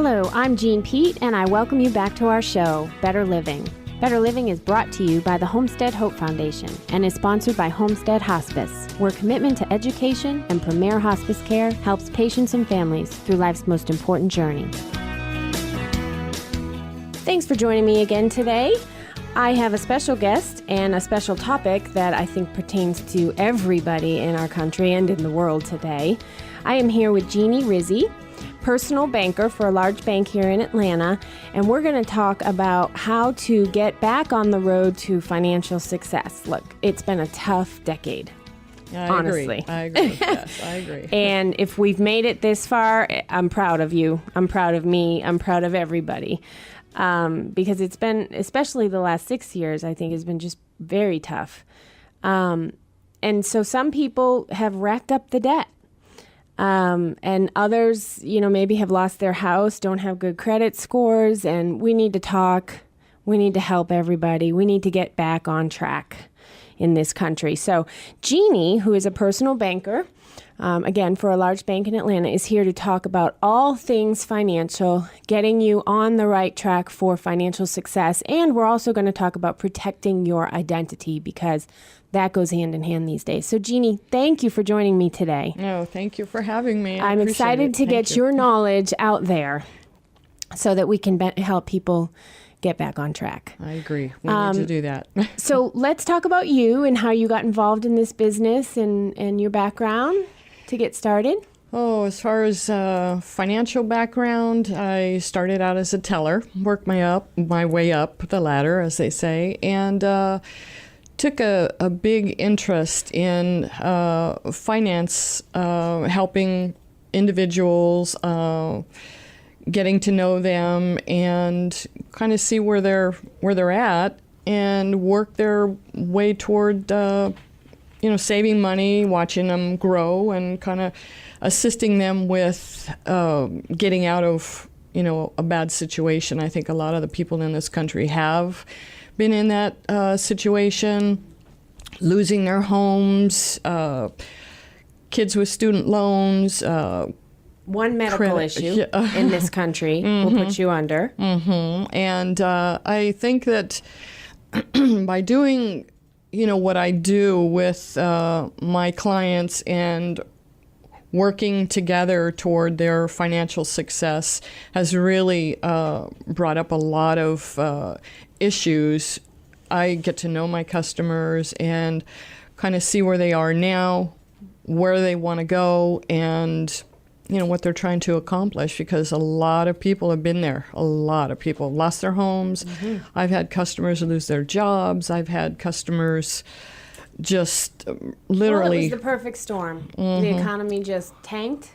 Hello, I'm Jeanne Pete, and I welcome you back to our show, Better Living. Better Living is brought to you by the Homestead Hope Foundation and is sponsored by Homestead Hospice, where commitment to education and premier hospice care helps patients and families through life's most important journey. Thanks for joining me again today. I have a special guest and a special topic that I think pertains to everybody in our country and in the world today. I am here with Jeanne Rizzi, personal banker for a large bank here in Atlanta, and we're going to talk about how to get back on the road to financial success. Look, it's been a tough decade. Honestly. I agree. Yes, I agree. And if we've made it this far, I'm proud of you. I'm proud of me. I'm proud of everybody. Because it's been, especially the last 6 years, I think has been just very tough. And so some people have racked up the debt. And others, maybe have lost their house, don't have good credit scores, and we need to talk. We need to help everybody. We need to get back on track in this country. So Jeanne, who is a personal banker, again, for a large bank in Atlanta, is here to talk about all things financial, getting you on the right track for financial success. And we're also going to talk about protecting your identity, because that goes hand in hand these days. So Jeanne, thank you for joining me today. No, thank you for having me. I'm excited to get your knowledge out there so that we can help people get back on track. I agree. We need to do that. So let's talk about you and how you got involved in this business and your background to get started. Oh, as far as financial background, I started out as a teller, worked my way up the ladder, as they say, and took a big interest in finance, helping individuals, getting to know them, and kind of see where they're at, and work their way toward saving money, watching them grow, and kind of assisting them with getting out of a bad situation. I think a lot of the people in this country have been in that situation, losing their homes, kids with student loans. One medical issue in this country will put you under. Mm-hmm. And I think that by doing, what I do with my clients and working together toward their financial success has really brought up a lot of issues. I get to know my customers and kind of see where they are now, where they want to go, and what they're trying to accomplish, because a lot of people have been there. A lot of people lost their homes. Mm-hmm. I've had customers lose their jobs. I've had customers just literally... Well, it was the perfect storm. Mm-hmm. The economy just tanked.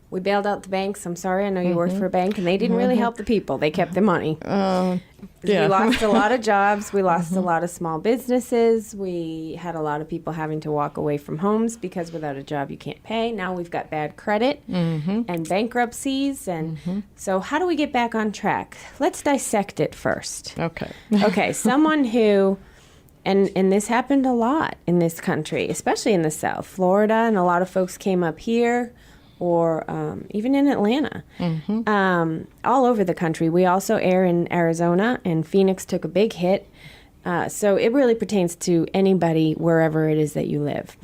We bailed out the banks. I'm sorry, I know you worked for a bank, and they didn't really help the people. They kept the money. Yeah. We lost a lot of jobs. We lost a lot of small businesses. We had a lot of people having to walk away from homes because without a job you can't pay. Now we've got bad credit and bankruptcies. And so how do we get back on track? Let's dissect it first. Okay, someone who... And this happened a lot in this country, especially in the South. Florida, and a lot of folks came up here, or even in Atlanta, all over the country. We also air in Arizona, and Phoenix took a big hit. So it really pertains to anybody, wherever it is that you live.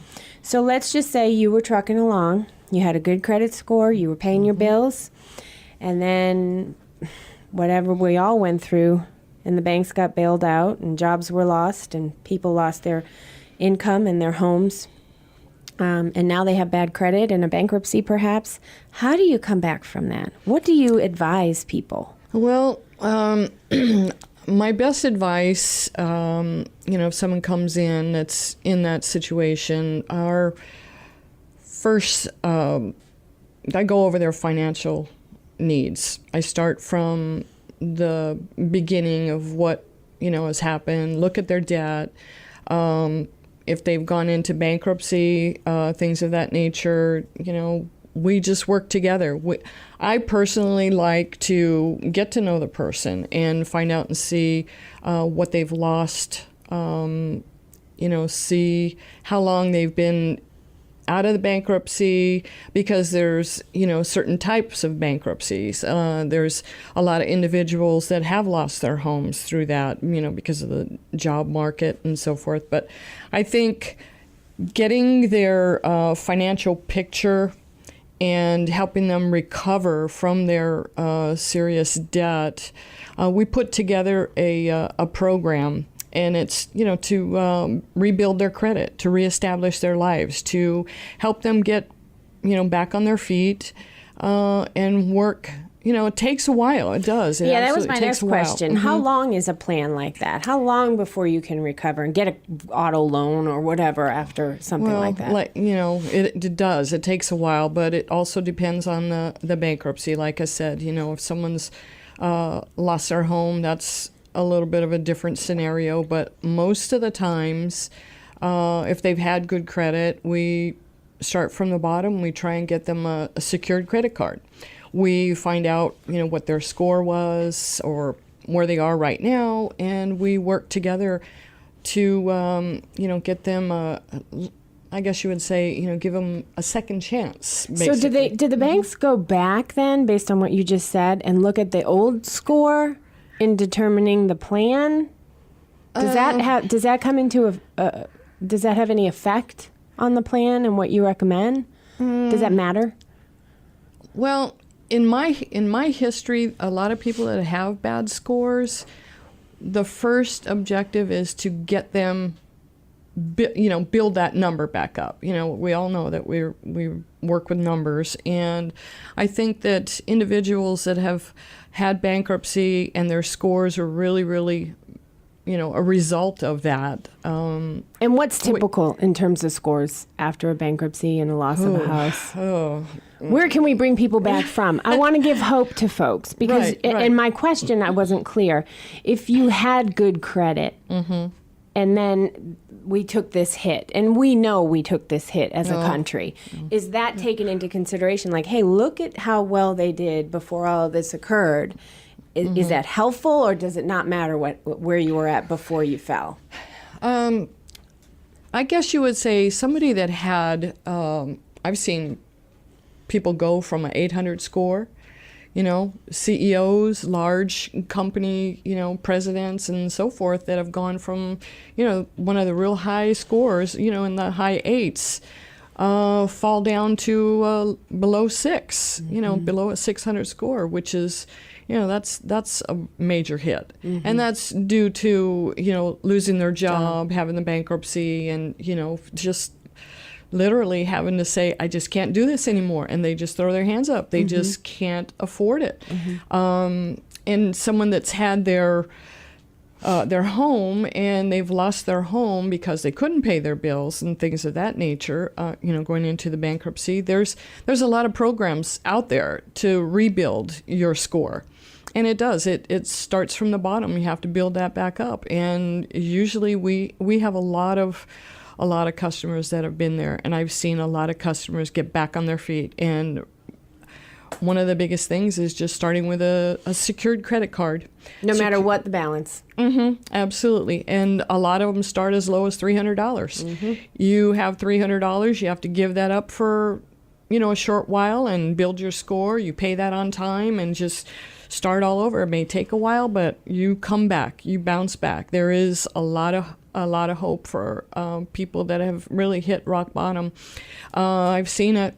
So let's just say you were trucking along, you had a good credit score, you were paying your bills, and then whatever we all went through, and the banks got bailed out, and jobs were lost, and people lost their income and their homes. And now they have bad credit and a bankruptcy, perhaps. How do you come back from that? What do you advise people? Well, my best advice, if someone comes in that's in that situation, are first, I go over their financial needs. I start from the beginning of what, has happened, look at their debt. If they've gone into bankruptcy, things of that nature, we just work together. I personally like to get to know the person and find out and see what they've lost, see how long they've been out of the bankruptcy, because there's, certain types of bankruptcies. There's a lot of individuals that have lost their homes through that, because of the job market and so forth. But I think getting their financial picture and helping them recover from their serious debt, we put together a program. And it's, to rebuild their credit, to reestablish their lives, to help them get, back on their feet and work. It takes a while. It does. That was my next question. How long is a plan like that? How long before you can recover and get an auto loan or whatever after something like that? It does. It takes a while, but it also depends on the bankruptcy. Like I said, if someone's lost their home, that's a little bit of a different scenario, but most of the times, if they've had good credit, we start from the bottom. We try and get them a secured credit card. We find out, what their score was or where they are right now, and we work together to, get them I guess you would say, give them a second chance, basically. So did the banks go back then, based on what you just said, and look at the old score in determining the plan? Does that have any effect on the plan and what you recommend? Does that matter? Well, in my history, a lot of people that have bad scores, the first objective is to get them, build that number back up. We all know that we work with numbers, and I think that individuals that have had bankruptcy and their scores are really, really, a result of that. And what's typical in terms of scores after a bankruptcy and a loss of a house? Where can we bring people back from? I want to give hope to folks, because in my question, I wasn't clear. If you had good credit, and then we took this hit, and we know we took this hit as a country, is that taken into consideration? Like, hey, look at how well they did before all of this occurred. Is that helpful, or does it not matter where you were at before you fell? I guess you would say somebody that had, I've seen people go from an 800 score, CEOs, large company, presidents and so forth, that have gone from, one of the real high scores, in the high eights, fall down to below 6, below a 600 score, which is, that's a major hit. And that's due to, losing their job, having the bankruptcy, and, just literally having to say, I just can't do this anymore. And they just throw their hands up. They just can't afford it. And someone that's had their home, and they've lost their home because they couldn't pay their bills and things of that nature, going into the bankruptcy, there's a lot of programs out there to rebuild your score. And it does. It starts from the bottom. You have to build that back up. And usually we have a lot of customers that have been there, and I've seen a lot of customers get back on their feet. And one of the biggest things is just starting with a secured credit card. No matter what the balance. Absolutely. And a lot of them start as low as $300. You have $300, you have to give that up for, a short while and build your score. You pay that on time and just start all over. It may take a while, but you come back, you bounce back. There is a lot of hope for people that have really hit rock bottom. I've seen it.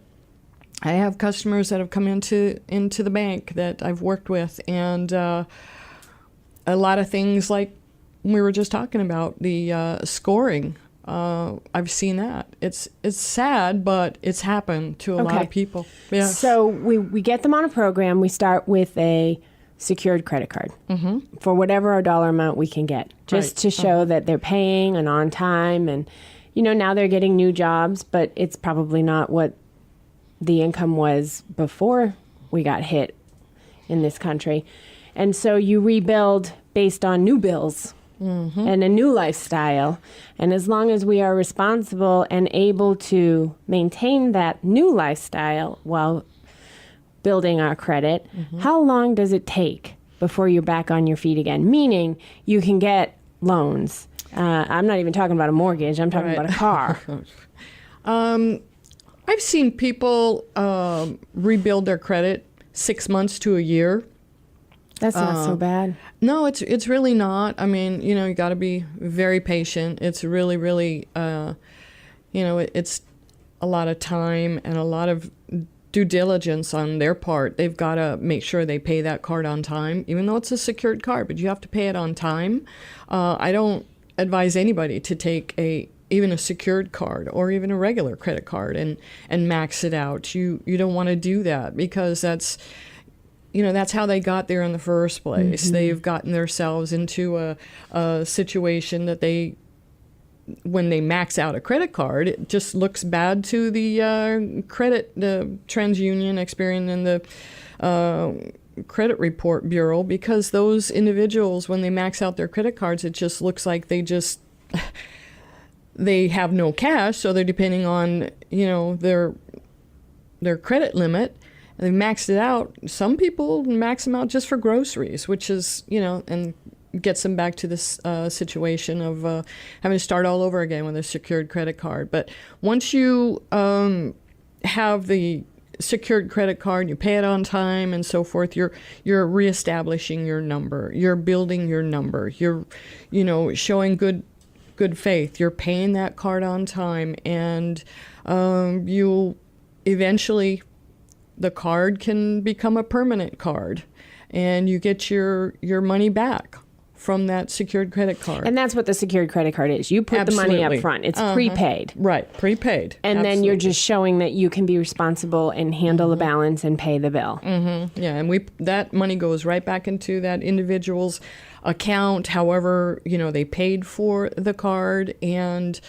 I have customers that have come into the bank that I've worked with, and a lot of things like we were just talking about, the scoring. I've seen that. It's sad, but it's happened to a lot of people. Yeah. So we get them on a program. We start with a secured credit card for whatever dollar amount we can get, just to show that they're paying and on time. And, now they're getting new jobs, but it's probably not what the income was before we got hit in this country. And so you rebuild based on new bills and a new lifestyle. And as long as we are responsible and able to maintain that new lifestyle while building our credit, how long does it take before you're back on your feet again? Meaning you can get loans. I'm not even talking about a mortgage. I'm talking about a car. I've seen people rebuild their credit 6 months to a year. That's not so bad. No, it's really not. I mean, you got to be very patient. It's really, really, it's a lot of time and a lot of due diligence on their part. They've got to make sure they pay that card on time, even though it's a secured card, but you have to pay it on time. I don't advise anybody to take even a secured card or even a regular credit card and max it out. You don't want to do that, because that's how they got there in the first place. Mm-hmm. They've gotten themselves into a situation that when they max out a credit card, it just looks bad to the TransUnion, Experian, and the Credit Report Bureau, because those individuals, when they max out their credit cards, it just looks like they have no cash, so they're depending on their credit limit. And they maxed it out. Some people max them out just for groceries, which is, and gets them back to this situation of having to start all over again with a secured credit card. But once you have the secured credit card, you pay it on time and so forth, you're reestablishing your number. You're building your number. You're, showing good faith. You're paying that card on time, and you'll eventually, the card can become a permanent card, and you get your money back from that secured credit card. And that's what the secured credit card is. You put Absolutely. The money up front. It's prepaid. Right, prepaid. And Absolutely. then you're just showing that you can be responsible and handle the balance and pay the bill. Mm-hmm. Yeah, and that money goes right back into that individual's account, however, they paid for the card. And,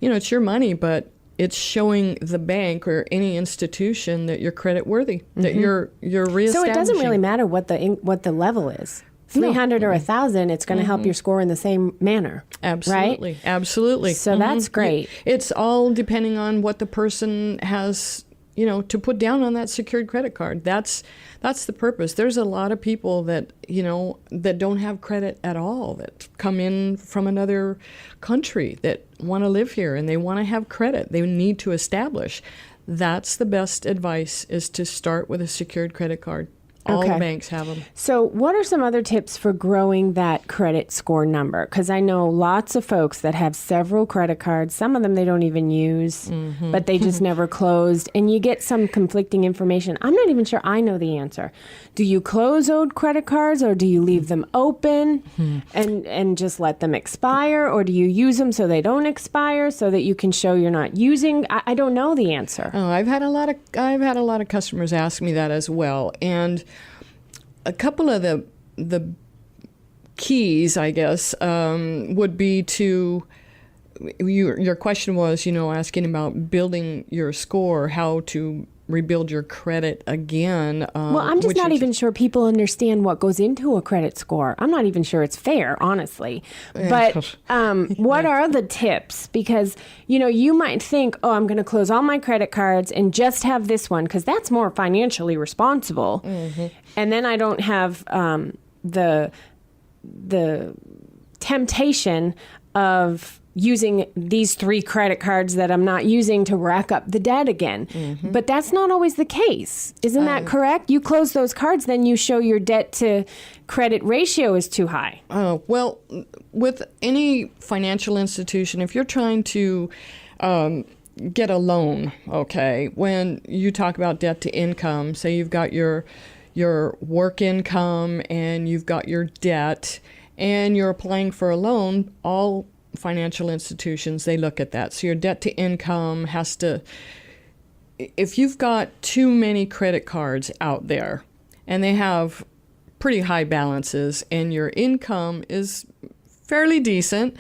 it's your money, but it's showing the bank or any institution that you're credit worthy, that you're reestablishing. So it doesn't really matter what the level is. 300 or 1,000, it's going to help your score in the same manner. Absolutely. Right? Absolutely. So that's great. It's all depending on what the person has, to put down on that secured credit card. That's the purpose. There's a lot of people that, that don't have credit at all, that come in from another country, that want to live here and they want to have credit. They need to establish. That's the best advice, is to start with a secured credit card. All banks have them. So what are some other tips for growing that credit score number? Because I know lots of folks that have several credit cards. Some of them they don't even use, but they just never closed. And you get some conflicting information. I'm not even sure I know the answer. Do you close old credit cards, or do you leave them open and just let them expire? Or do you use them so they don't expire, so that you can show you're not using? I don't know the answer. Oh, I've had a lot of customers ask me that as well. And a couple of the keys, I guess, would be to, your question was, asking about building your score, how to rebuild your credit again. Well, I'm just not even sure people understand what goes into a credit score. I'm not even sure it's fair, honestly. But what are the tips? Because, you might think, oh, I'm going to close all my credit cards and just have this one, because that's more financially responsible. And then I don't have the temptation of using these 3 credit cards that I'm not using to rack up the debt again. But that's not always the case. Isn't that correct? You close those cards, then you show your debt to credit ratio is too high. Well, with any financial institution, if you're trying to get a loan, when you talk about debt to income, say you've got your work income and you've got your debt and you're applying for a loan, all financial institutions, they look at that. So your debt to income has to, if you've got too many credit cards out there and they have pretty high balances and your income is fairly decent,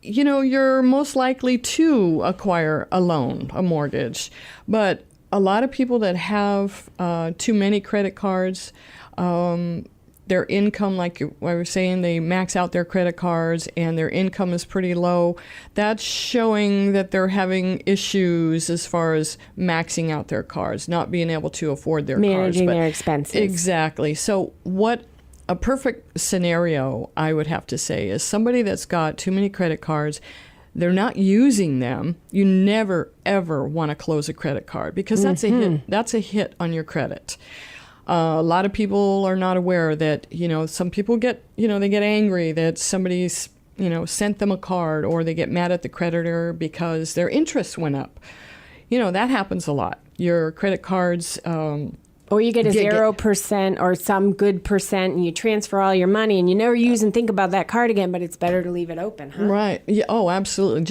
you're most likely to acquire a loan, a mortgage. But a lot of people that have too many credit cards, their income, like I was saying, they max out their credit cards and their income is pretty low. That's showing that they're having issues as far as maxing out their cards, not being able to afford their Managing cards. their expenses. Exactly. So what a perfect scenario, I would have to say, is somebody that's got too many credit cards. they're not using them, you never, ever want to close a credit card because that's a hit. That's a hit on your credit. A lot of people are not aware that, some people get, they get angry that somebody's, sent them a card, or they get mad at the creditor because their interest went up. That happens a lot. Your credit cards... or you get a 0% or some good percent, and you transfer all your money, and you never use and think about that card again, but it's better to leave it open, huh? Right. Yeah. Oh, absolutely.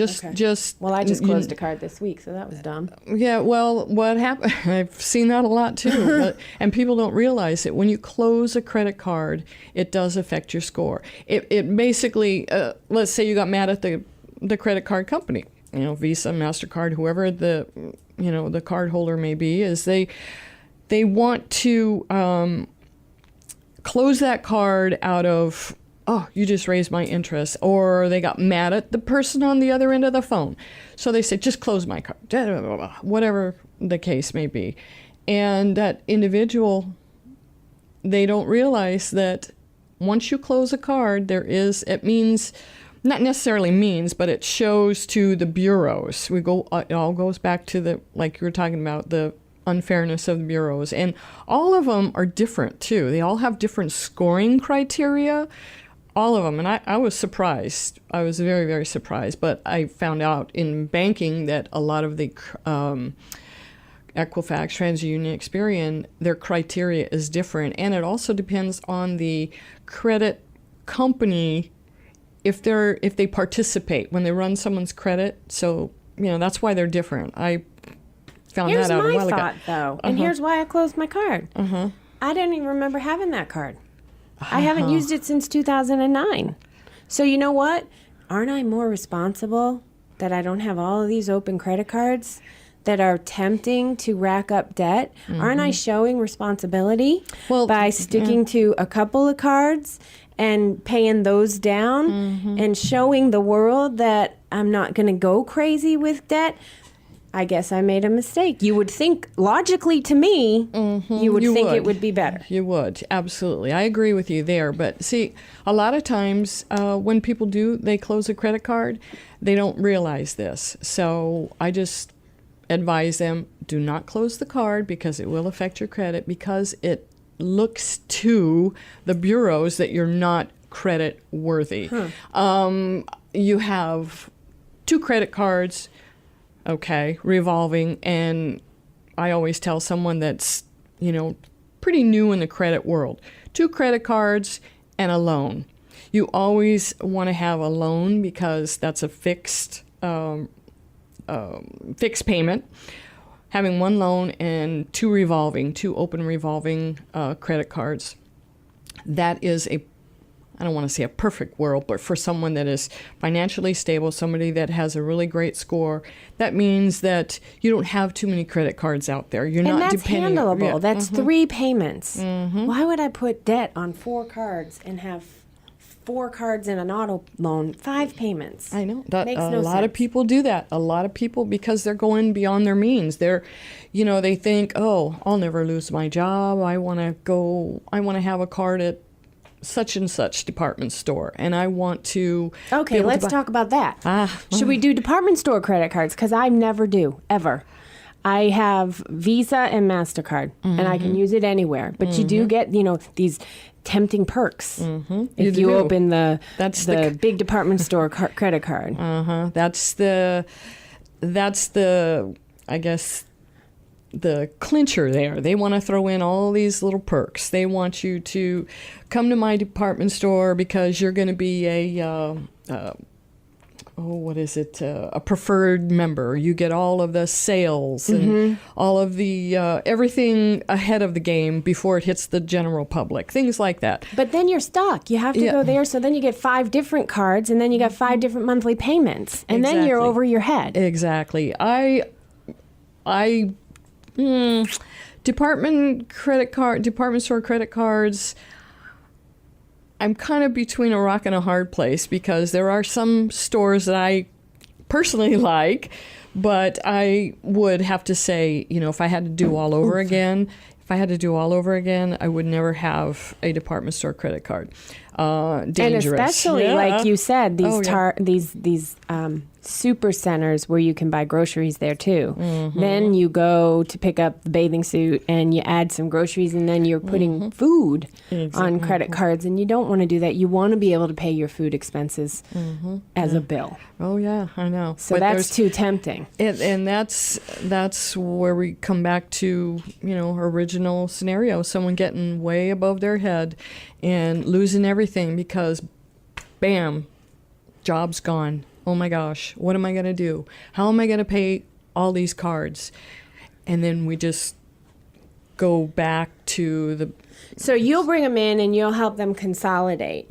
Well, I just closed a card this week, so that was dumb. Yeah, well, what happened? I've seen that a lot, too. And people don't realize that when you close a credit card, it does affect your score. It basically, let's say you got mad at the credit card company, Visa, MasterCard, whoever the card holder may be, is they want to close that card out of, oh, you just raised my interest, or they got mad at the person on the other end of the phone. So they say, just close my card, whatever the case may be. And that individual, they don't realize that once you close a card, it means, not necessarily means, but it shows to the bureaus. It all goes back to like you were talking about, the unfairness of the bureaus. And all of them are different, too. They all have different scoring criteria, all of them. And I was surprised. I was very, very surprised. But I found out in banking that a lot of the Equifax, TransUnion, Experian, their criteria is different. And it also depends on the credit company if they participate when they run someone's credit. So, that's why they're different. I found Here's that out a while my thought, ago. though, and here's why I closed my card. I didn't even remember having that card. I haven't used it since 2009. So you know what? Aren't I more responsible that I don't have all of these open credit cards that are tempting to rack up debt? Aren't I showing responsibility by sticking to a couple of cards and paying those down and showing the world that I'm not going to go crazy with debt? I guess I made a mistake. You would think, logically to me, you would think it would be better. You would, absolutely. I agree with you there. But see, a lot of times when people they close a credit card, they don't realize this. So I just advise them, do not close the card because it will affect your credit, because it looks to the bureaus that you're not credit worthy. You have 2 credit cards, okay, revolving, and I always tell someone that's, pretty new in the credit world, 2 credit cards and a loan. You always want to have a loan because that's a fixed payment. Having 1 loan and 2 open revolving credit cards, that is I don't want to say a perfect world, but for someone that is financially stable, somebody that has a really great score, that means that you don't have too many credit cards out there. You're not depending. And that's handleable. Yeah. That's 3 payments. Why would I put debt on 4 cards and have 4 cards in an auto loan, 5 payments? I know. Makes no sense. A lot of people do that. A lot of people, because they're going beyond their means. They think, oh, I'll never lose my job. I want to have a card at such and such department store, and I want to. Okay, let's talk about that. Should we do department store credit cards? Because I never do, ever. I have Visa and MasterCard, and I can use it anywhere. But you do get, these tempting perks if you open the big department store credit card. That's the, I guess, the clincher there. They want to throw in all these little perks. They want you to come to my department store because you're going to be a preferred member. You get all of the sales and all of the everything ahead of the game before it hits the general public. Things like that. But then you're stuck. You have to go there, so then you get 5 different cards, and then you got 5 different monthly payments, and then you're over your head. Exactly. Department store credit cards, I'm kind of between a rock and a hard place because there are some stores that I personally like, but I would have to say, if I had to do all over again, I would never have a department store credit card. dangerous. And especially, like you said, these Oh, yeah. these super centers where you can buy groceries there too. Then you go to pick up the bathing suit and you add some groceries, and then you're putting food on credit cards, and you don't want to do that. You want to be able to pay your food expenses as a bill. Oh yeah, I know. So But that's too tempting. and that's where we come back to, original scenario, someone getting way above their head and losing everything because bam, job's gone. Oh my gosh, what am I going to do? How am I going to pay all these cards? And then we just go back to the... So you'll bring them in and you'll help them consolidate.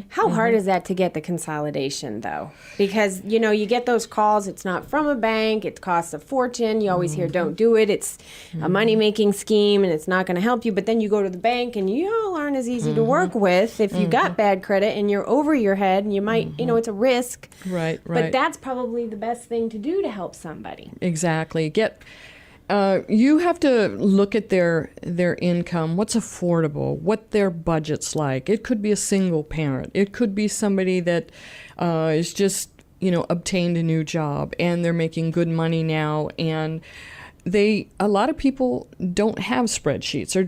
How hard is that to get the consolidation, though? Because, you get those calls. It's not from a bank. It costs a fortune. You always hear, don't do it. It's a money-making scheme, and it's not going to help you. But then you go to the bank, and you all aren't as easy to work with if you got bad credit and you're over your head, and you might, it's a risk. Right. But that's probably the best thing to do to help somebody. Exactly. You have to look at their income, what's affordable, what their budget's like. It could be a single parent. It could be somebody that is just, obtained a new job and they're making good money now. And a lot of people don't have spreadsheets or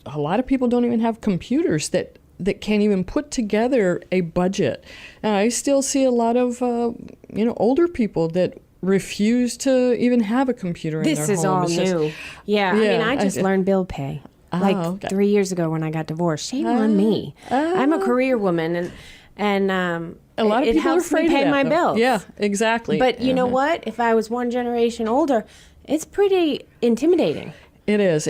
a lot of people don't even have computers that can't even put together a budget. I still see a lot of, older people that refuse to even have a computer in their home. This is all new. Yeah, I just learned bill pay. Okay. 3 years ago when I got divorced. Shame on me. I'm a career woman, and a lot of it people are helps afraid me pay of that, my though. bills. Yeah, exactly. But you know what? If I was one generation older, it's pretty intimidating. It is.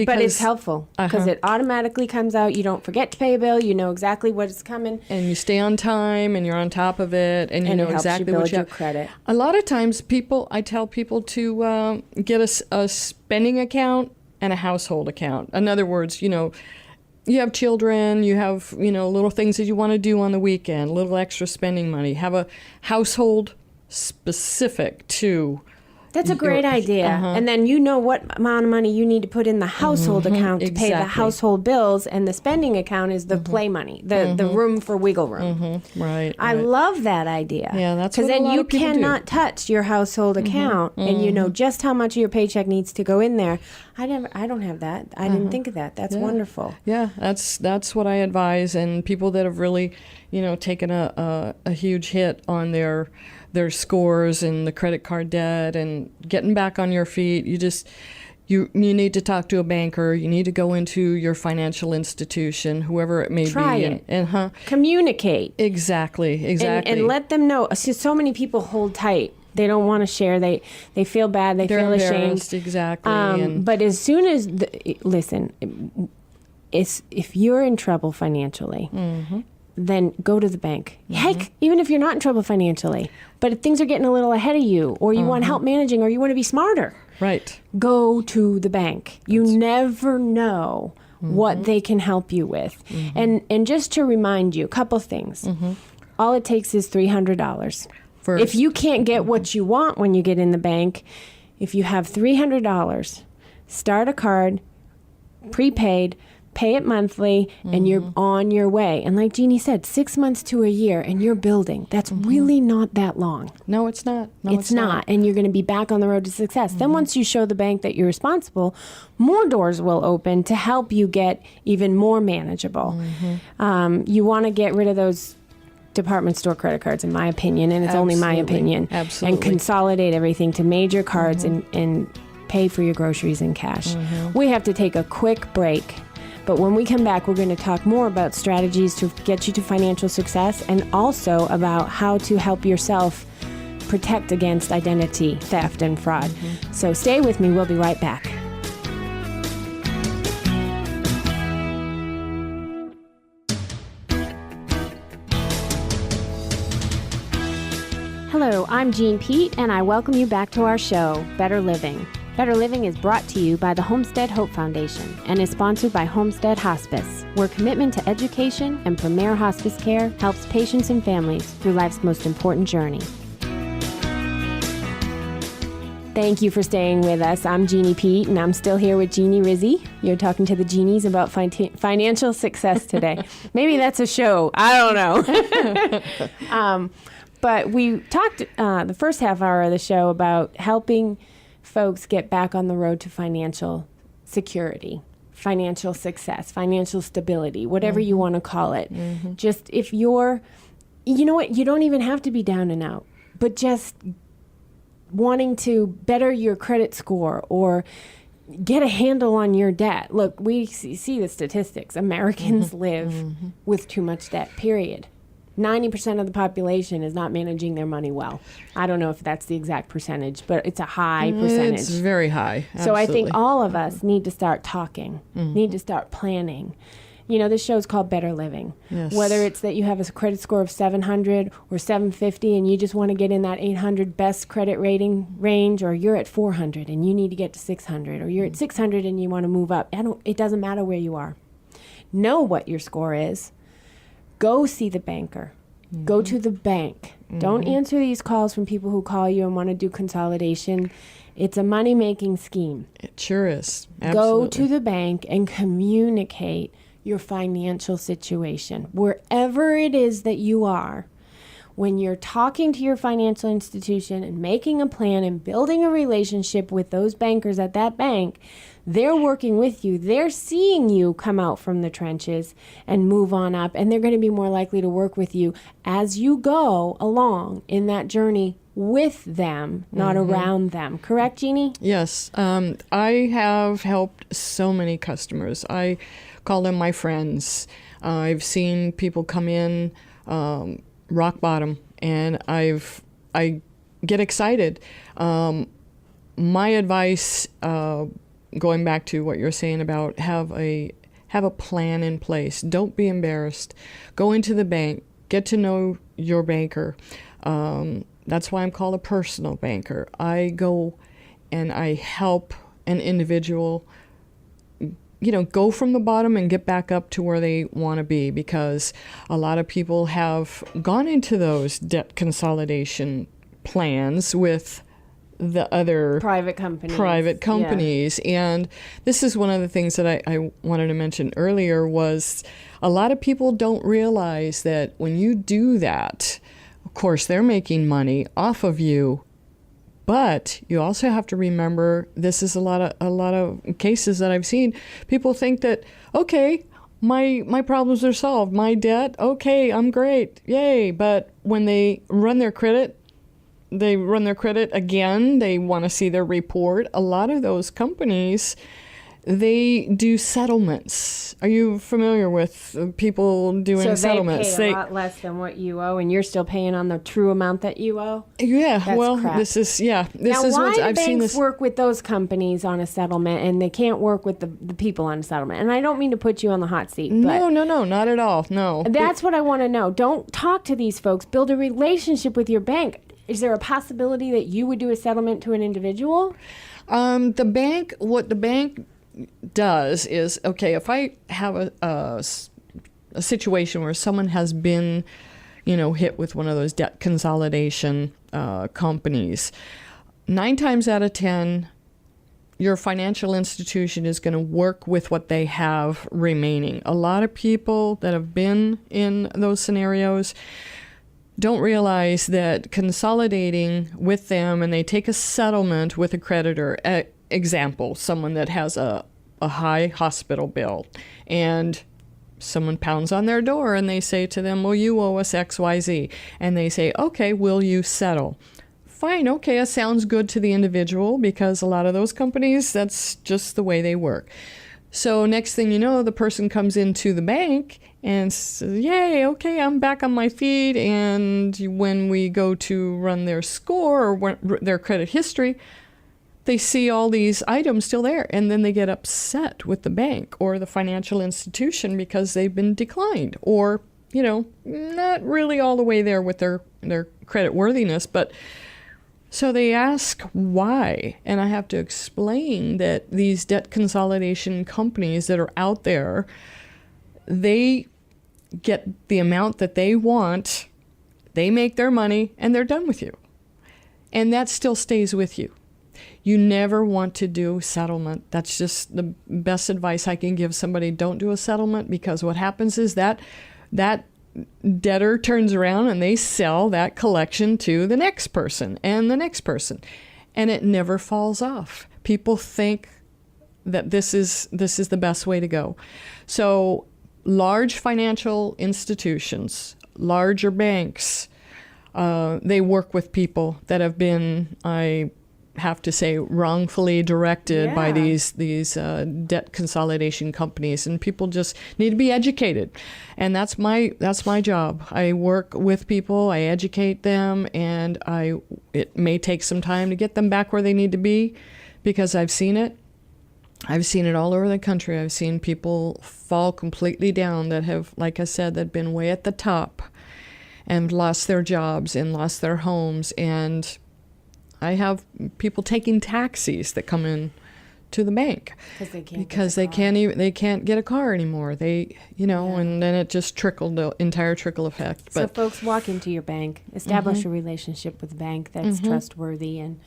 But it's helpful because it automatically comes out. You don't forget to pay a bill. You know exactly what is coming. And you stay on time, and you're on top of it, and you know it helps exactly you build what you your have. credit. A lot of times, I tell people to get a spending account and a household account. In other words, you have children, you have little things that you want to do on the weekend, little extra spending money. Have a household specific to. That's a great idea. And then you know what amount of money you need to put in the household account to pay the household bills, and the spending account is the play money, the room for wiggle room. Right. I love that idea. Yeah, that's what because then a lot you of people cannot touch your household account, and you know just how much of your paycheck needs to go in there. I don't have that. I didn't think of that. That's wonderful. Yeah, that's what I advise, and people that have really, taken a huge hit on their scores and the credit card debt and getting back on your feet. You need to talk to a banker. You need to go into your financial institution, whoever it may Try be. it. And Communicate. Exactly. And let them know. So many people hold tight. They don't want to share. They feel bad. They're feel ashamed. Exactly. But as soon as listen, if you're in trouble financially, then go to the bank. Heck, even if you're not in trouble financially, but if things are getting a little ahead of you, or you want help managing, or you want to be smarter, right, go to the bank. You never know what they can help you with. And just to remind you, a couple things. All it takes is $300. If you can't get what you want when you get in the bank, if you have $300, start a card, prepaid, pay it monthly, and you're on your way. And like Jeannie said, 6 months to a year, and you're building. That's really not that long. No, it's not. It's not. And you're going to be back on the road to success. Then once you show the bank that you're responsible, more doors will open to help you get even more manageable. You want to get rid of those department store credit cards, in my opinion, and it's only my opinion. Absolutely. And consolidate everything to major cards and pay for your groceries in cash. We have to take a quick break. But when we come back, we're going to talk more about strategies to get you to financial success, and also about how to help yourself protect against identity theft and fraud. So stay with me. We'll be right back. Hello, I'm Jeanne Pete, and I welcome you back to our show, Better Living. Better Living is brought to you by the Homestead Hope Foundation and is sponsored by Homestead Hospice, where commitment to education and premier hospice care helps patients and families through life's most important journey. Thank you for staying with us. I'm Jeannie Pete, and I'm still here with Jeannie Rizzi. You're talking to the Jeannies about financial success today. Maybe that's a show. I don't know. But we talked the first half hour of the show about helping folks get back on the road to financial security, financial success, financial stability, whatever you want to call it. Just if you're, you know what, you don't even have to be down and out, but just wanting to better your credit score or get a handle on your debt. Look, we see the statistics. Americans live with too much debt, period. 90% of the population is not managing their money well. I don't know if that's the exact percentage, but it's a high percentage. It's very high. Absolutely. So I think all of us need to start talking, need to start planning. You know, this show is called Better Living. Yes. Whether it's that you have a credit score of 700 or 750 and you just want to get in that 800 best credit rating range, or you're at 400 and you need to get to 600, or you're at 600 and you want to move up. It doesn't matter where you are. Know what your score is. Go see the banker. Go to the bank. Don't answer these calls from people who call you and want to do consolidation. It's a money-making scheme. It sure is. Absolutely. Go to the bank and communicate your financial situation. Wherever it is that you are, when you're talking to your financial institution and making a plan and building a relationship with those bankers at that bank, they're working with you. They're seeing you come out from the trenches and move on up, and they're going to be more likely to work with you as you go along in that journey with them, not around them. Correct, Jeannie? Yes. I have helped so many customers. I call them my friends. I've seen people come in rock bottom, and I get excited. My advice, going back to what you're saying about have a plan in place. Don't be embarrassed. Go into the bank. Get to know your banker. That's why I'm called a personal banker. I go and I help an individual, go from the bottom and get back up to where they want to be, because a lot of people have gone into those debt consolidation plans with the other private companies. Yeah. And this is one of the things that I wanted to mention earlier was a lot of people don't realize that when you do that, of course, they're making money off of you. But you also have to remember, this is a lot of cases that I've seen. People think that, okay, my problems are solved, my debt, okay, I'm great, yay. But when they run their credit again, they want to see their report. A lot of those companies, they do settlements. Are you familiar with people doing settlements? So they pay a lot less than what you owe, and you're still paying on the true amount that you owe? Yeah, That's well, crap. this is Now, why do banks work with those companies on a settlement, and they can't work with the people on a settlement? And I don't mean to put you on the hot seat. But No, not at all, no. That's what I want to know. Don't talk to these folks. Build a relationship with your bank. Is there a possibility that you would do a settlement to an individual? What the bank does is, okay, if I have a situation where someone has been, hit with one of those debt consolidation companies, 9 times out of 10, your financial institution is going to work with what they have remaining. A lot of people that have been in those scenarios don't realize that consolidating with them, and they take a settlement with a creditor. Example, someone that has a high hospital bill, and someone pounds on their door and they say to them, well, you owe us XYZ. And they say, okay, will you settle? Fine, okay, it sounds good to the individual, because a lot of those companies, that's just the way they work. So next thing you know, the person comes into the bank and says, yay, okay, I'm back on my feet. And when we go to run their score or their credit history, they see all these items still there, and then they get upset with the bank or the financial institution because they've been declined, or, not really all the way there with their credit worthiness. But so they ask why, and I have to explain that these debt consolidation companies that are out there, they get the amount that they want, they make their money, and they're done with you. And that still stays with you. You never want to do settlement. That's just the best advice I can give somebody. Don't do a settlement, because what happens is that debtor turns around and they sell that collection to the next person and the next person, and it never falls off. People think that this is the best way to go. So large financial institutions, larger banks, they work with people that have been, I have to say, wrongfully directed by these debt consolidation companies, and people just need to be educated. And that's my job. I work with people, I educate them, and it may take some time to get them back where they need to be, because I've seen it. I've seen it all over the country. I've seen people fall completely down that have, like I said, that been way at the top and lost their jobs and lost their homes. And I have people taking taxis that come in to the bank because they can't get a car anymore. And then it just trickled, the entire trickle effect. So folks, walk into your bank, establish a relationship with the bank that's trustworthy, and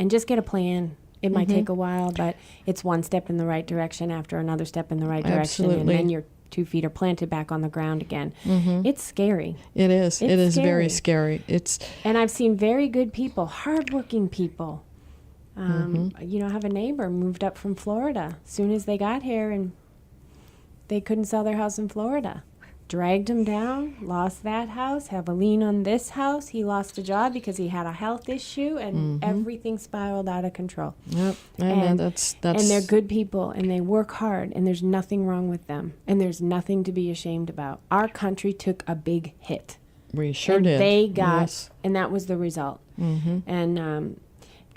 just get a plan. It might take a while, but it's one step in the right direction after another step in the right direction. Absolutely. And then your 2 feet are planted back on the ground again. It's scary. It is. It is very scary. And I've seen very good people, hardworking people. Have a neighbor moved up from Florida as soon as they got here, and they couldn't sell their house in Florida. Dragged him down, lost that house, have a lien on this house. He lost a job because he had a health issue, and everything spiraled out of control. Yep, and that's and they're good people, and they work hard, and there's nothing wrong with them, and there's nothing to be ashamed about. Our country took a big hit. We sure did. They got, and that was the result. And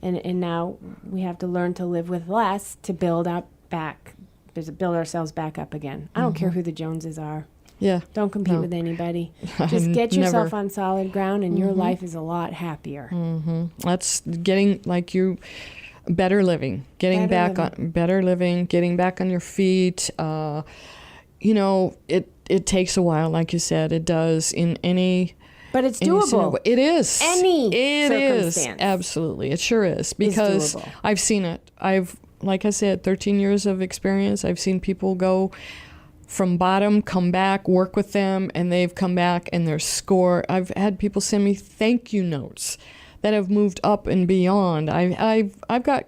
now we have to learn to live with less to build ourselves back up again. I don't care who the Joneses are. Yeah. Don't compete with anybody. Just get yourself on solid ground, and your life is a lot happier. That's getting, like you, better living, getting back on your feet. It takes a while, like you said. It does in any. But it's doable. It is. It is. Absolutely. It sure is. Because I've seen it. Like I said, 13 years of experience. I've seen people go from bottom, come back, work with them, and they've come back and they're score. I've had people send me thank you notes that have moved up and beyond. I've got,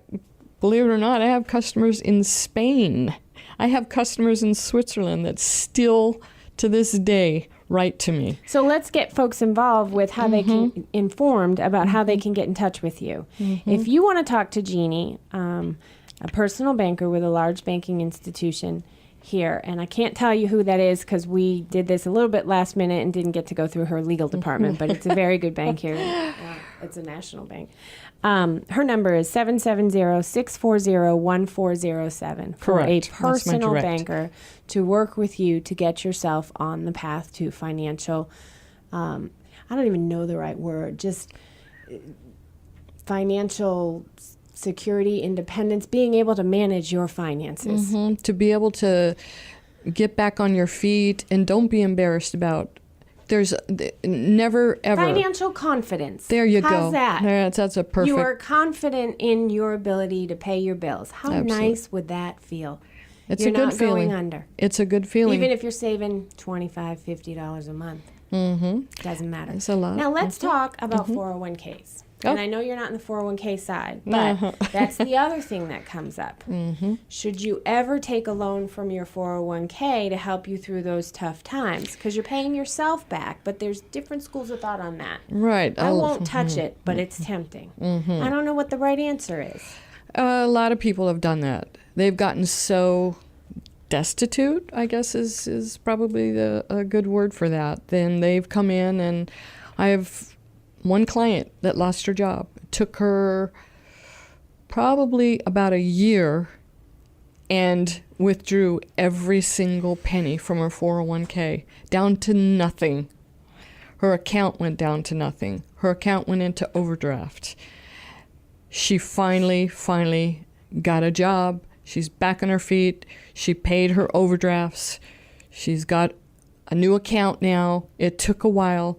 believe it or not, I have customers in Spain. I have customers in Switzerland that still, to this day, write to me. So let's get folks involved with how they can, informed about how they can get in touch with you. If you want to talk to Jeanne, a personal banker with a large banking institution here, and I can't tell you who that is because we did this a little bit last minute and didn't get to go through her legal department, but it's a very good bank here. It's a national bank. Her number is 770-640-1407 for a personal banker to work with you to get yourself on the path to financial, I don't even know the right word, just financial security, independence, being able to manage your finances. To be able to get back on your feet, and don't be embarrassed about. There's never ever financial confidence. There you go. How's that? That's a perfect. You are confident in your ability to pay your bills. How nice would that feel? It's a good feeling. You're not going under. It's a good feeling. Even if you're saving $25, $50 a month. Doesn't matter. It's a lot. Now let's talk about 401ks. And I know you're not in the 401k side, but that's the other thing that comes up. Should you ever take a loan from your 401k to help you through those tough times? Because you're paying yourself back, but there's different schools of thought on that. Right. I won't touch it, but it's tempting. I don't know what the right answer is. A lot of people have done that. They've gotten so destitute, I guess is probably a good word for that. Then they've come in, and I have one client that lost her job. It took her probably about a year and withdrew every single penny from her 401k, down to nothing. Her account went down to nothing. Her account went into overdraft. She finally got a job. She's back on her feet. She paid her overdrafts. She's got a new account now. It took a while.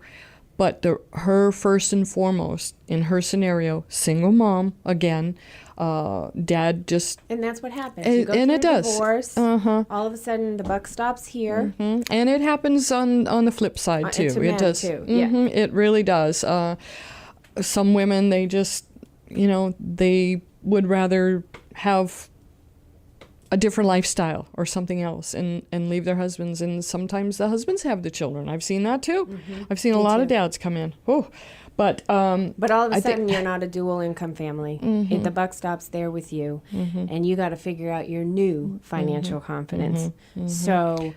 But her first and foremost, in her scenario, single mom, again, dad just... And that's what happens. You go through a divorce, all of a sudden the buck stops here. And it happens on the flip side, too. To men, it does. too. Yeah. It really does. Some women, they just, they would rather have a different lifestyle or something else and leave their husbands. And sometimes the husbands have the children. I've seen that too. I've seen a lot of dads come in. Oh, but all of a sudden you're not a dual income family. The buck stops there with you, and you got to figure out your new financial confidence. So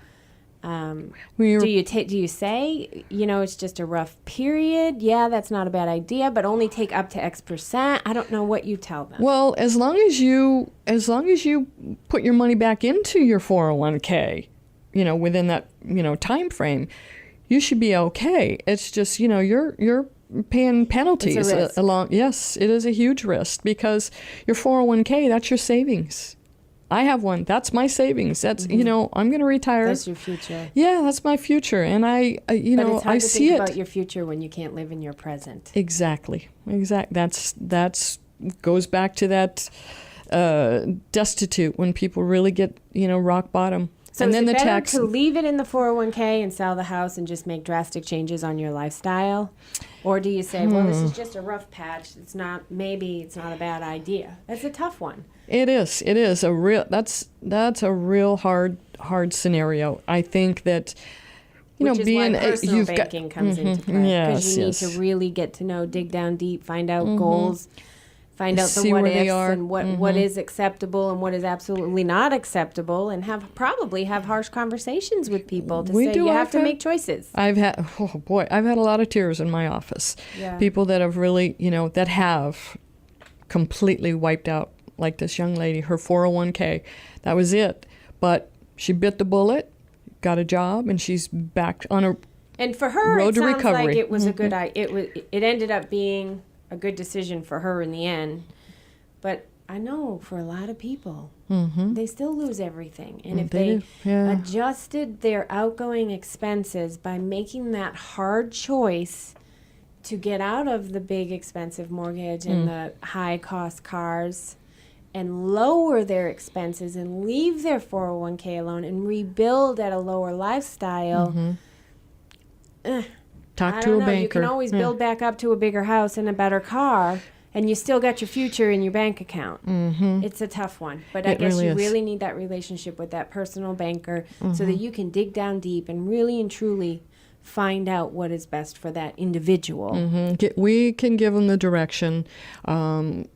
do you say, it's just a rough period? Yeah, that's not a bad idea, but only take up to X%. I don't know what you tell them. Well, as long as you put your money back into your 401k, within that, time frame, you should be okay. It's just, you're paying penalties it's a risk. along. Yes, it is a huge risk because your 401k, that's your savings. I have one. That's my savings. That's, I'm going to retire. That's your future. Yeah, that's my future. And I but it's hard I to see think it. about your future when you can't live in your present. Exactly. That's goes back to that destitute when people really get, rock bottom. So and is then it the better tax to leave it in the 401k and sell the house and just make drastic changes on your lifestyle? Or do you say, well, this is just a rough patch. Maybe it's not a bad idea. That's a tough one. It is. It is a real. That's a real hard scenario. I think that, Which is being why personal you've banking got, comes into play, because you need yes. to really get to know, dig down deep, find out goals, find out the See what where they ifs are. and what is acceptable and what is absolutely not acceptable, and probably have harsh conversations with people to say you have to make choices. I've had a lot of tears in my office. Yeah. People that have really, that have completely wiped out, like this young lady, her 401k, that was it. But she bit the bullet, got a job, and she's back on a and for her, road it to sounds recovery. like it was a good idea. It ended up being a good decision for her in the end. But I know for a lot of people, they still lose everything. And if they adjusted their outgoing expenses by making that hard choice to get out of the big expensive mortgage and the high cost cars and lower their expenses and leave their 401k alone and rebuild at a lower lifestyle, Talk to a banker. You can always build back up to a bigger house and a better car, and you still got your future in your bank account. It's a tough one. But I guess you really need that relationship with that personal banker so that you can dig down deep and really and truly find out what is best for that individual. We can give them the direction. I'm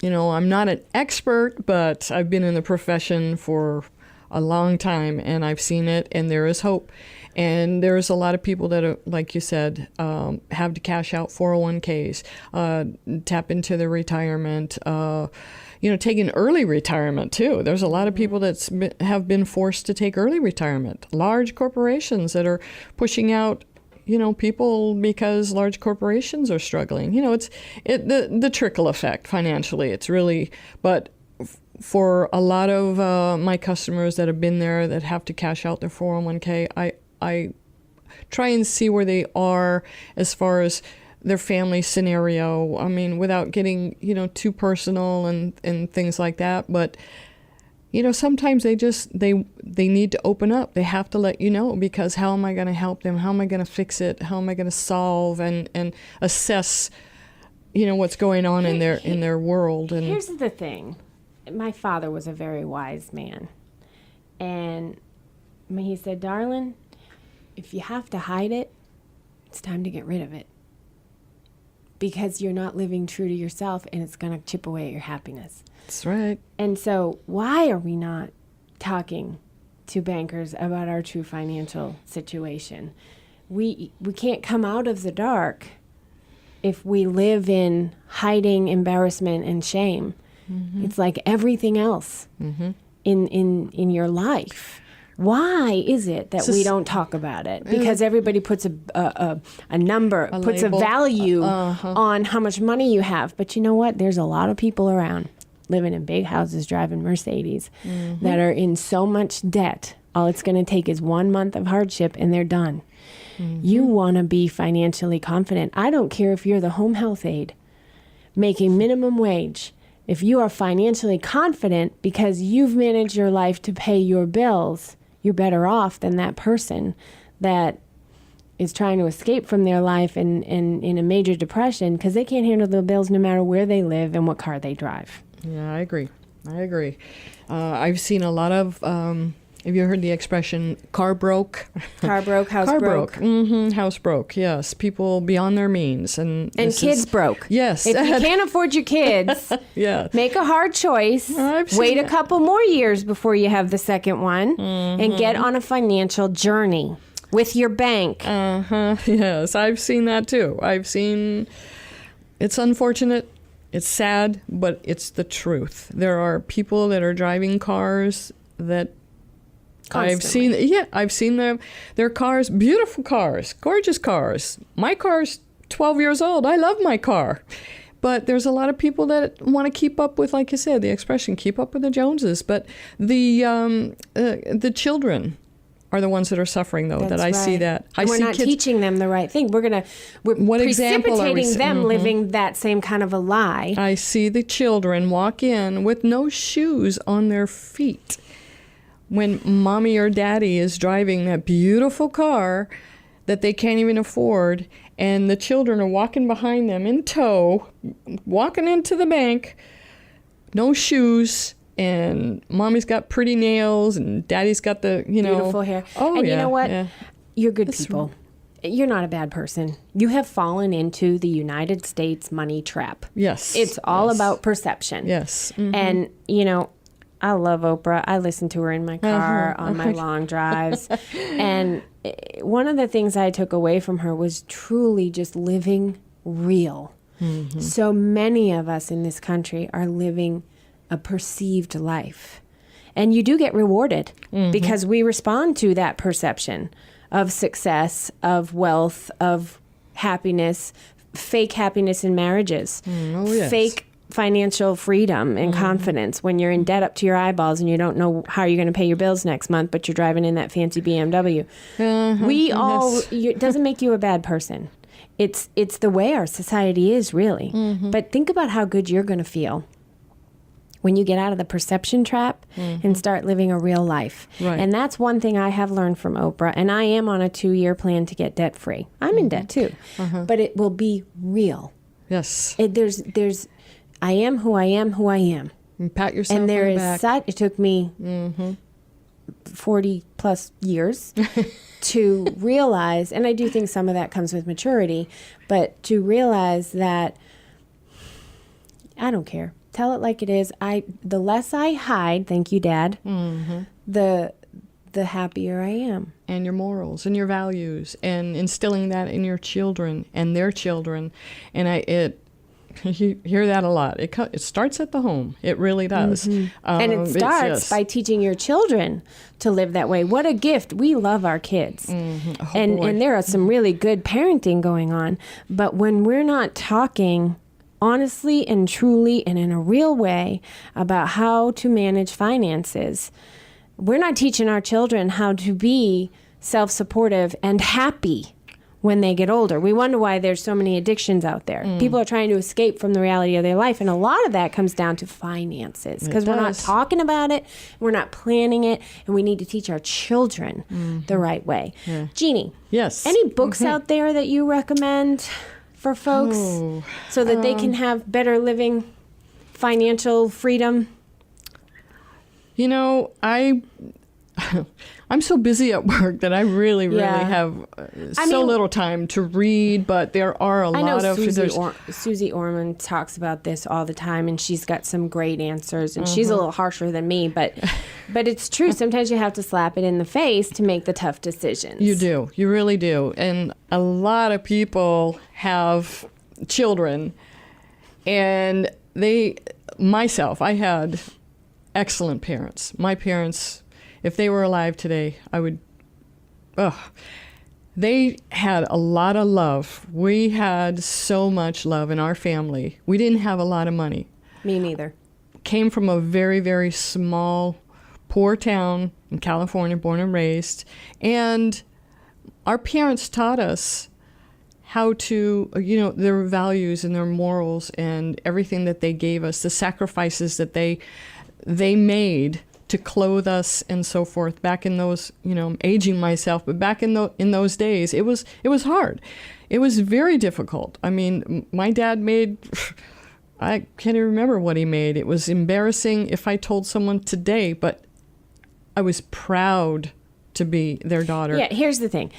not an expert, but I've been in the profession for a long time, and I've seen it, and there is hope. And there's a lot of people that are, like you said, have to cash out 401ks, tap into their retirement, take an early retirement too. There's a lot of people that have been forced to take early retirement. Large corporations that are pushing out people because large corporations are struggling. It's the trickle effect financially. It's really, but for a lot of my customers that have been there that have to cash out their 401k, I try and see where they are as far as their family scenario. I mean, without getting, too personal and things like that. But, sometimes they need to open up. They have to let you know, because how am I going to help them? How am I going to fix it? How am I going to solve and assess, what's going on in their world? And here's the thing. My father was a very wise man. And he said, darling, if you have to hide it, it's time to get rid of it. Because you're not living true to yourself, and it's going to chip away at your happiness. That's right. And so why are we not talking to bankers about our true financial situation? We can't come out of the dark if we live in hiding, embarrassment, and shame. It's like everything else in your life. Why is it that we don't talk about it? Because everybody puts a number, puts label, a value on how much money you have. But you know what? There's a lot of people around living in big houses, driving Mercedes, that are in so much debt. All it's going to take is 1 month of hardship, and they're done. You want to be financially confident. I don't care if you're the home health aide making minimum wage. If you are financially confident because you've managed your life to pay your bills, you're better off than that person that is trying to escape from their life and in a major depression because they can't handle the bills no matter where they live and what car they drive. Yeah, I agree. I've seen a lot of, have you heard the expression, car broke? Car broke, house Car broke. House broke, yes. People beyond their means. And kids broke. Yes. If you can't afford your kids, yeah. make a hard choice. Wait a couple more years before you have the second one and get on a financial journey with your bank. Yes, I've seen that too. It's unfortunate. It's sad, but it's the truth. There are people that are driving cars that Constantly. I've seen their cars, beautiful cars, gorgeous cars. My car's 12 years old. I love my car. But there's a lot of people that want to keep up with, like you said, the expression, keep up with the Joneses. But the children are the ones that are suffering, though. That's that I see right. that. We're not teaching them the right thing. We're What example are we precipitating them living that same kind of a lie. I see the children walk in with no shoes on their feet when mommy or daddy is driving that beautiful car that they can't even afford, and the children are walking behind them in tow, walking into the bank, no shoes, and mommy's got pretty nails, and daddy's got the, beautiful hair. Oh, and yeah, you know what? yeah. You're good people. You're not a bad person. You have fallen into the United States money trap. Yes. It's all about perception. Yes. And, I love Oprah. I listen to her in my car on my long drives. And one of the things I took away from her was truly just living real. So many of us in this country are living a perceived life. And you do get rewarded because we respond to that perception of success, of wealth, of happiness, fake happiness in marriages, fake financial freedom and confidence when you're in debt up to your eyeballs and you don't know how you're going to pay your bills next month, but you're driving in that fancy BMW. It doesn't make you a bad person. It's the way our society is, really. But think about how good you're going to feel when you get out of the perception trap and start living a real life. Right. And that's one thing I have learned from Oprah. And I am on a 2-year plan to get debt free. I'm in debt too, but it will be real. Yes. I am who I am, who I am. And pat yourself And there on the is back. such, it took me 40 plus years to realize, and I do think some of that comes with maturity, but to realize that I don't care. Tell it like it is. The less I hide, thank you, Dad, the happier I am. And your morals and your values, and instilling that in your children and their children. And you hear that a lot. It starts at the home. It really does. And it starts by teaching your children to live that way. What a gift. We love our kids. And there are some really good parenting going on. But when we're not talking honestly and truly and in a real way about how to manage finances, we're not teaching our children how to be self-supportive and happy when they get older. We wonder why there's so many addictions out there. People are trying to escape from the reality of their life, and a lot of that comes down to finances because we're not talking about it, we're not planning it, and we need to teach our children the right way. Jeannie, yes. Any books out there that you recommend for folks so that they can have better living, financial freedom? I'm so busy at work that I really have little time to read, but there are a lot of... Susie Orman talks about this all the time, and she's got some great answers, and she's a little harsher than me, but it's true. Sometimes you have to slap it in the face to make the tough decisions. You do. You really do. And a lot of people have children, and I had excellent parents. My parents... If they were alive today, they had a lot of love. We had so much love in our family. We didn't have a lot of money. Me neither. Came from a very, very small, poor town in California, born and raised. And our parents taught us how to, their values and their morals and everything that they gave us, the sacrifices that they made to clothe us and so forth. Back in those, I'm aging myself, but back in those days, it was hard. It was very difficult. I mean, my dad made, I can't even remember what he made. It was embarrassing if I told someone today, but I was proud to be their daughter. Yeah, here's the thing.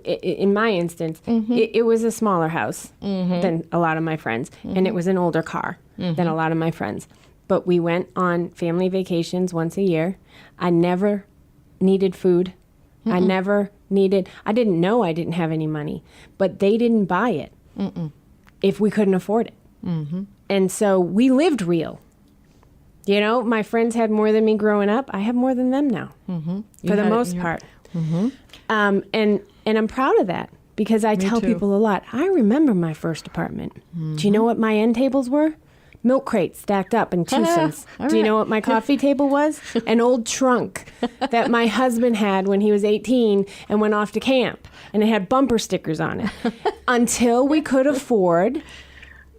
In my instance, it was a smaller house than a lot of my friends, and it was an older car than a lot of my friends. But we went on family vacations once a year. I never needed food. I didn't know I didn't have any money, but they didn't buy it if we couldn't afford it. And so we lived real. My friends had more than me growing up. I have more than them now, for the most part. And I'm proud of that because I tell people a lot. I remember my first apartment. Do you know what my end tables were? Milk crates stacked up in twosome. Do you know what my coffee table was? An old trunk that my husband had when he was 18 and went off to camp. And it had bumper stickers on it. Until we could afford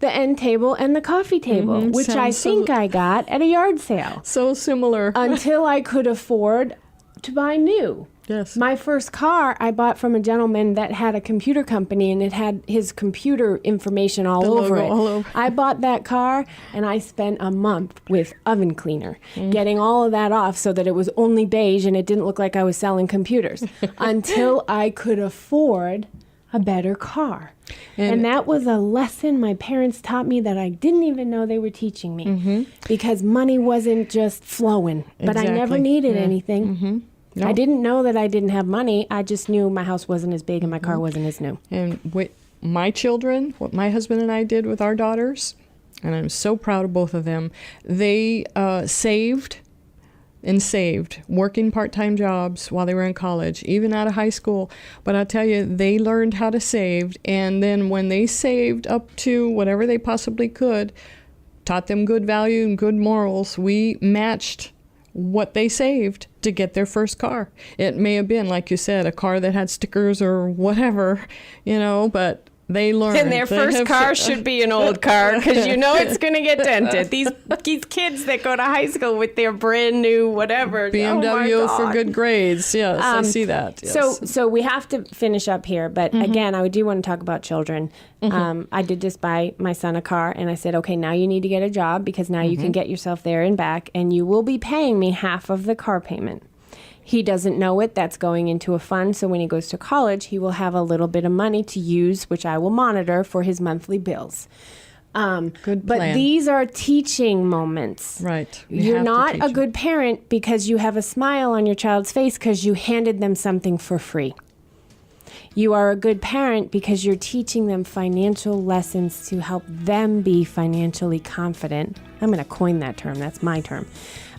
the end table and the coffee table, which I think I got at a yard sale. So similar. Until I could afford to buy new. Yes. My first car I bought from a gentleman that had a computer company, and it had his computer information all over it. I bought that car, and I spent a month with oven cleaner, getting all of that off so that it was only beige and it didn't look like I was selling computers until I could afford a better car. And that was a lesson my parents taught me that I didn't even know they were teaching me because money wasn't just flowing, but I never needed anything. No. I didn't know that I didn't have money. I just knew my house wasn't as big and my car wasn't as new. And with my children, what my husband and I did with our daughters, and I'm so proud of both of them, they saved, working part-time jobs while they were in college, even out of high school. But I'll tell you, they learned how to save. And then when they saved up to whatever they possibly could, taught them good value and good morals, we matched what they saved to get their first car. It may have been, like you said, a car that had stickers or whatever, but they learned. And their first car should be an old car because it's going to get dented. These kids that go to high school with their brand new whatever. BMW for good grades. Yes, I see that. Yes. So we have to finish up here. But again, I do want to talk about children. I did just buy my son a car, and I said, okay, now you need to get a job because now you can get yourself there and back, and you will be paying me half of the car payment. He doesn't know it. That's going into a fund. So when he goes to college, he will have a little bit of money to use, which I will monitor for his monthly bills. Good plan. But these are teaching moments. Right. You're not a good parent because you have a smile on your child's face because you handed them something for free. You are a good parent because you're teaching them financial lessons to help them be financially confident. I'm going to coin that term. That's my term.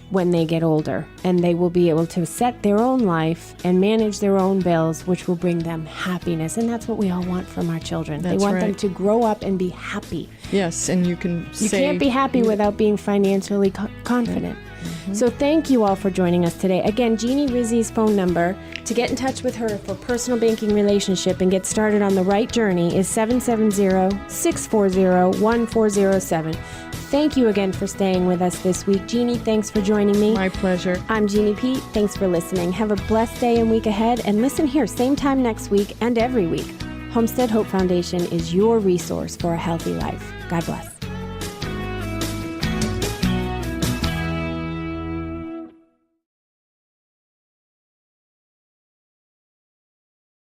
When they get older, and they will be able to set their own life and manage their own bills, which will bring them happiness. And that's what we all want from our children. They want them to grow up and be happy. Yes, and you can't be happy without being financially confident. So thank you all for joining us today. Again, Jeanne Rizzi's phone number to get in touch with her for personal banking relationship and get started on the right journey is 770-640-1407. Thank you again for staying with us this week. Jeanne, thanks for joining me. My pleasure. I'm Jeanne Pete. Thanks for listening. Have a blessed day and week ahead. And listen here, same time next week and every week. Homestead Hope Foundation is your resource for a healthy life. God bless.